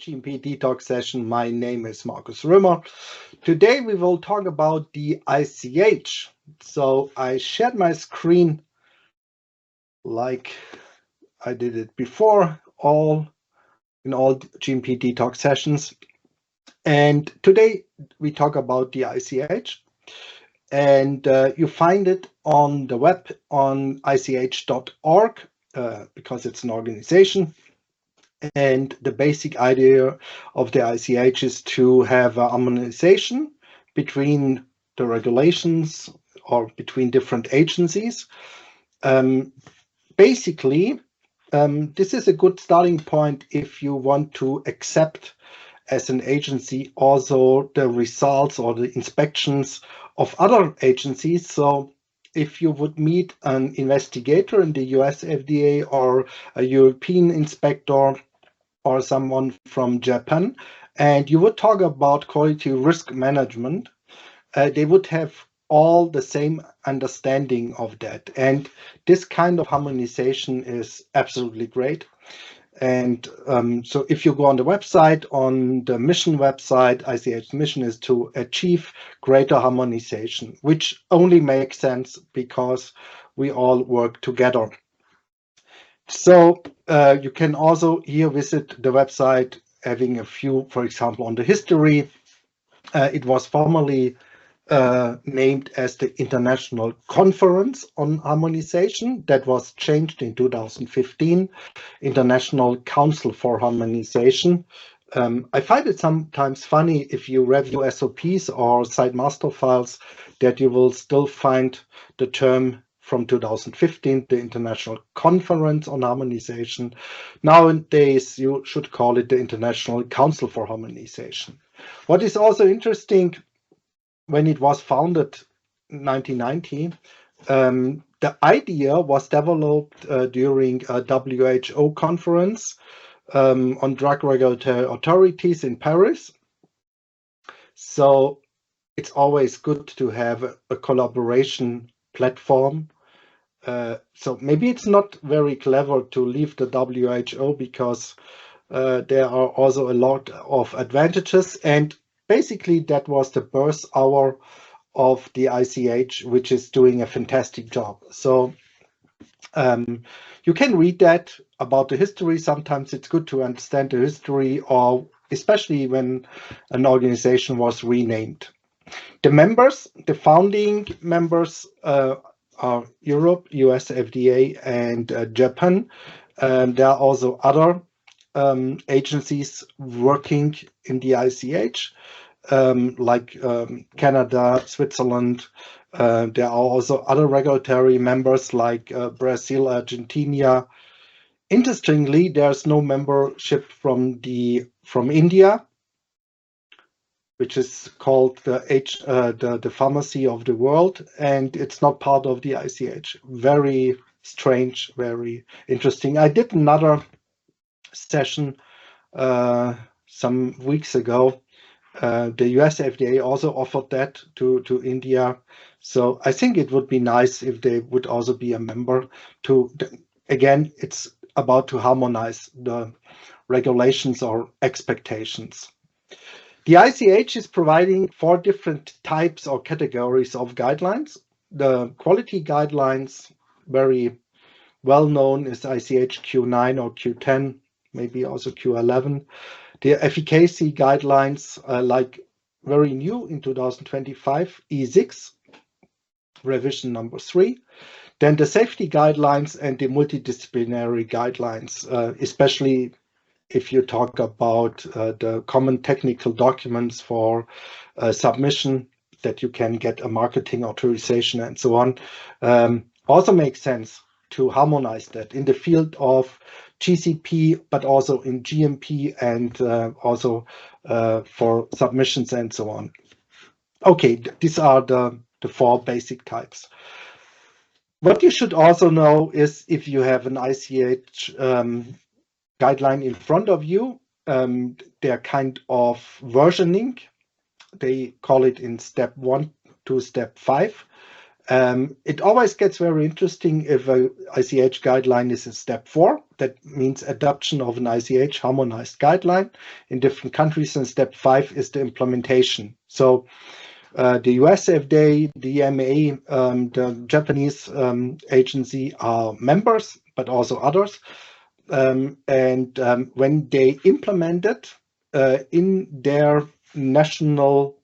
GMP Detox session. My name is Markus Römer. Today we will talk about the ICH. So I shared my screen like I did it before, in all GMP Detox sessions. And today we talk about the ICH. And you find it on the web on ich.org because it's an organization. And the basic idea of the ICH is to have a harmonization between the regulations or between different agencies. Basically, this is a good starting point if you want to accept as an agency also the results or the inspections of other agencies. So if you would meet an investigator in the US FDA or a European inspector or someone from Japan, and you would talk about quality risk management, they would have all the same understanding of that. And this kind of harmonization is absolutely great. And so if you go on the website, on the mission website, ICH mission is to achieve greater harmonization, which only makes sense because we all work together. So you can also here visit the website, having a few, for example, on the history. It was formerly named as the International Conference on Harmonization. That was changed in 2015, International Council for Harmonization. I find it sometimes funny if you review SOPs or site master files that you will still find the term from 2015, the International Conference on Harmonization. Nowadays, you should call it the International Council for Harmonization. What is also interesting, when it was founded in 1990, the idea was developed during a WHO conference on drug regulatory authorities in Paris. So it's always good to have a collaboration platform. So maybe it's not very clever to leave the WHO because there are also a lot of advantages. And basically that was the birth hour of the ICH, which is doing a fantastic job. So you can read that about the history. Sometimes it's good to understand the history, or especially when an organization was renamed. The members, the founding members are Europe, US FDA, and Japan. There are also other agencies working in the ICH, like Canada, Switzerland. There are also other regulatory members like Brazil, Argentina. Interestingly, there's no membership from India, which is called the Pharmacy of the World, and it's not part of the ICH. Very strange, very interesting. I did another session some weeks ago. The US FDA also offered that to India. So I think it would be nice if they would also be a member. Again, it's about to harmonize the regulations or expectations. The ICH is providing 4 different types or categories of guidelines. The quality guidelines, very well known, is ICH Q9 or Q10, maybe also Q11. The efficacy guidelines, like very new in 2025, E6, revision number 3. Then the safety guidelines and the multidisciplinary guidelines, especially if you talk about the common technical documents for submission, that you can get a marketing authorization and so on, also makes sense to harmonize that in the field of GCP, but also in GMP and also for submissions and so on. Okay, these are the 4 basic types. What you should also know is if you have an ICH guideline in front of you, they're kind of versioning. They call it in step 1 to step 5. It always gets very interesting if a ICH guideline is in step 4. That means adoption of an ICH harmonized guideline in different countries, and step 5 is the implementation. So the US FDA, the EMA, the Japanese agency are members, but also others. When they implement it in their national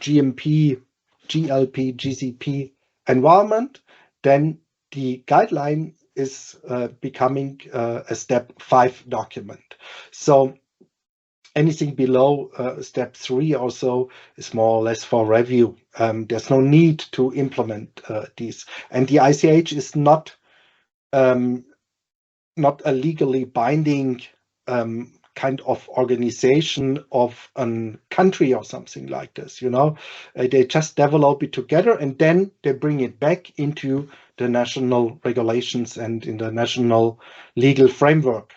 GMP, GLP, GCP environment, then the guideline is becoming a step 5 document. So anything below step 3 or so is more or less for review. There's no need to implement these. And the ICH is not a legally binding kind of organization of a country or something like this, they just develop it together and then they bring it back into the national regulations and in the national legal framework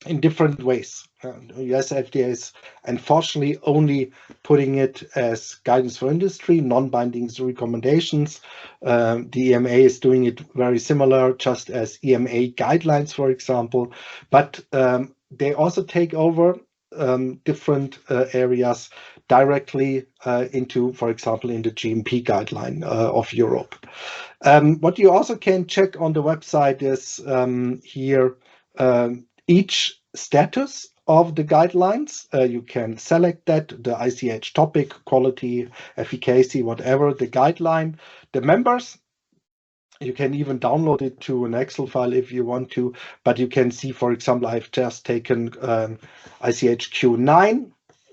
in different ways. US FDA is unfortunately only putting it as guidance for industry, non-binding recommendations. The EMA is doing it very similar, just as EMA guidelines, for example. But they also take over different areas directly into, for example, in the GMP guideline of Europe. What you also can check on the website is here each status of the guidelines. You can select that, the ICH topic, quality, efficacy, whatever, the guideline, the members. You can even download it to an Excel file if you want to, but you can see, for example, I've just taken ICH Q9,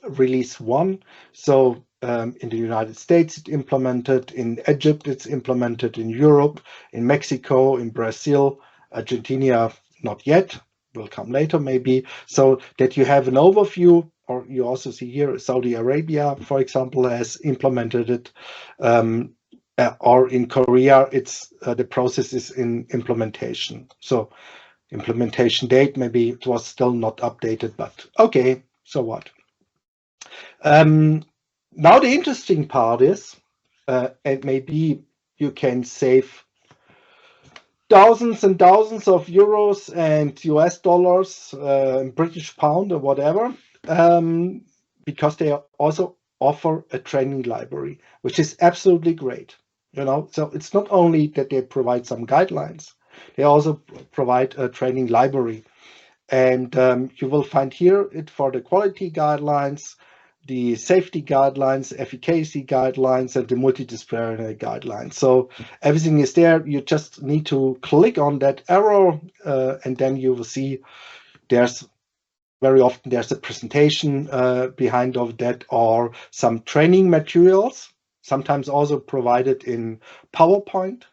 release 1. So in the United States, it's implemented. In Egypt, it's implemented. In Europe, in Mexico, in Brazil, Argentina, not yet. Will come later maybe, so that you have an overview. Or you also see here Saudi Arabia, for example, has implemented it, or in Korea, it's the process is in implementation. So implementation date, maybe it was still not updated, but okay, so what? Now the interesting part is, and maybe you can save thousands and thousands of euros and US dollars, British pound or whatever, because they also offer a training library, which is absolutely great. So it's not only that they provide some guidelines, they also provide a training library. And you will find here it for the quality guidelines, the safety guidelines, efficacy guidelines, and the multidisciplinary guidelines. So everything is there. You just need to click on that arrow, and then you will see very often there's a presentation behind of that, or some training materials, sometimes also provided in PowerPoint,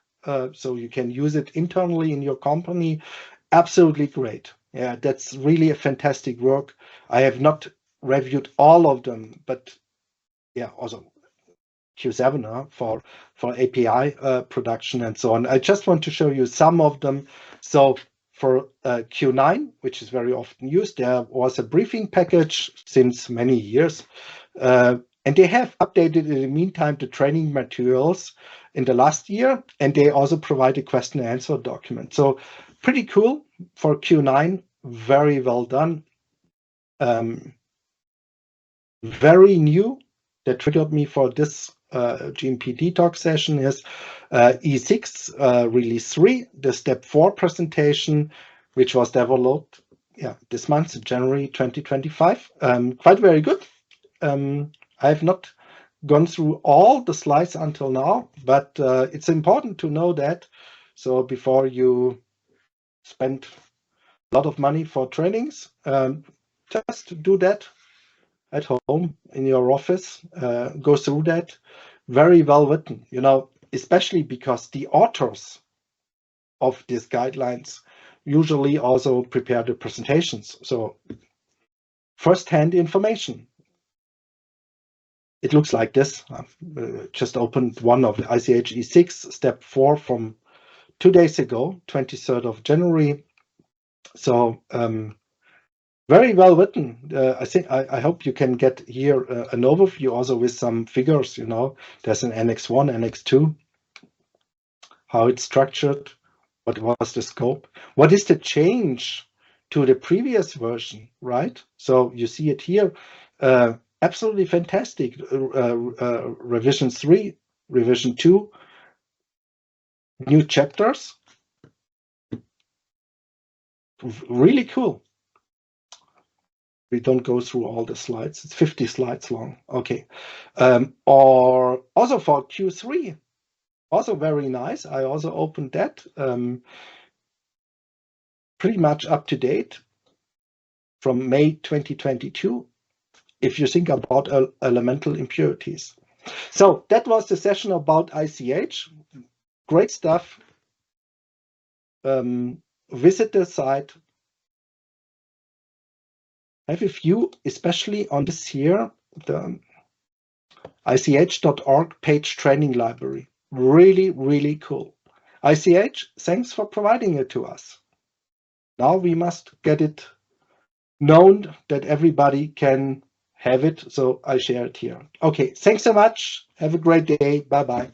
so you can use it internally in your company. Absolutely great. Yeah, that's really a fantastic work. I have not reviewed all of them, but yeah, also Q7 for API production and so on. I just want to show you some of them. So for Q9, which is very often used, there was a briefing package since many years. And they have updated in the meantime the training materials in the last year, and they also provide a question and answer document. So pretty cool for Q9, very well done. Very new that triggered me for this GMP Detox session is E6 release 3, the step 4 presentation, which was developed this month, January 2025. Quite very good. I have not gone through all the slides until now, but it's important to know that. So before you spend a lot of money for trainings, just do that at home in your office, go through that. Very well written, especially because the authors of these guidelines usually also prepare the presentations. So first-hand information. It looks like this. Just opened one of the ICH E6 step 4 from 2 days ago, 23rd of January. So very well written. I hope you can get here an overview also with some figures. There's an Annex 1, Annex 2. how it's structured, what was the scope, what is the change to the previous version, right? So you see it here. Absolutely fantastic. Revision 3, revision 2, new chapters. Really cool. We don't go through all the slides. It's 50 slides long. Okay. Or also for Q3, also very nice. I also opened that. Pretty much up to date from May 2022, if you think about elemental impurities. So that was the session about ICH. Great stuff. Visit the site. I have a few, especially on this here, the ich.org page training library. Really, really cool. ICH, thanks for providing it to us. Now we must get it known that everybody can have it. So I share it here. Okay, thanks so much. Have a great day. Bye-bye.